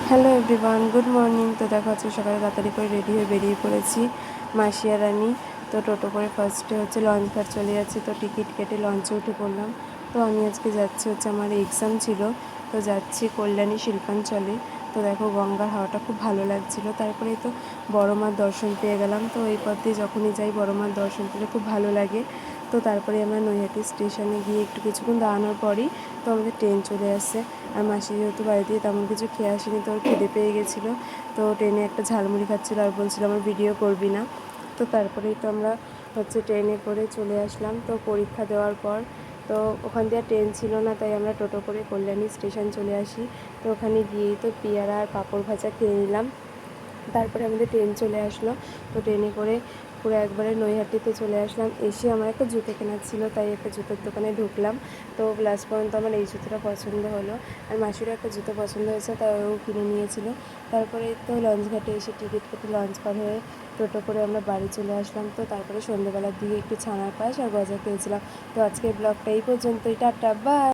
Hello everyone, good morning. তো দেখো আজকে সকালে তাড়াতাড়ি করে রেডি হয়ে বেরিয়ে পড়েছি মাসি আর আমি। তো টোটো করে ফার্স্টে লঞ্চ ঘাট চলে যাচ্ছি। তো টিকিট কেটে লঞ্চে উঠে পড়লাম। তো আমি আজকে যাচ্ছি আমার এক্সাম ছিল, তো যাচ্ছি কল্যাণী শিল্পাঞ্চলে। তো দেখো গঙ্গার হাওয়াটা খুব ভালো লাগছিলো। তারপরেই তো বড় মার দর্শন পেয়ে গেলাম। তো এই পথ দিয়ে যখনই যাই বড় মার দর্শন পেলে খুব ভালো লাগে। তো তারপরে আমরা নৈহাটি স্টেশনে গিয়ে একটু কিছুক্ষণ দাঁড়ানোর পরই তো আমাদের ট্রেন চলে আসছে। আর মাসি যেহেতু বাড়ি দিয়ে তেমন কিছু খেয়ে আসেনি, তো ওর খিদে পেয়ে গেছিলো। তো ট্রেনে একটা ঝালমুড়ি খাচ্ছিলো আর বলছিলো আমার ভিডিও করবি না। তো তারপরেই তো আমরা ট্রেনে করে চলে আসলাম। তো পরীক্ষা দেওয়ার পর তো ওখান দিয়ে ট্রেন ছিল না, তাই আমরা টোটো করে কল্যাণী স্টেশন চলে আসি। তো ওখানে গিয়েই তো পেয়ারা আর পাঁপড় ভাজা খেয়ে নিলাম। তারপরে আমাদের ট্রেন চলে আসলো। তো ট্রেনে করে পুরো একবারে নৈহাটিতে চলে আসলাম। এসে আমার একটা জুতো কেনার ছিল, তাই একটা জুতোর দোকানে ঢুকলাম। তো লাস্ট পর্যন্ত আমার এই জুতোটা পছন্দ হলো। আর মাসিরও একটা জুতো পছন্দ হয়েছে, তাই ও কিনে নিয়েছিল। তারপরে তো লঞ্চ ঘাটে এসে টিকিট কেটে লঞ্চ পার হয়ে টোটো করে আমরা বাড়ি চলে আসলাম। তো তারপরে সন্ধ্যেবেলার দিকে একটু ছানার পায়েস আর গজা খেয়েছিলাম। তো আজকের ব্লগটা এই পর্যন্তই। Tata, by.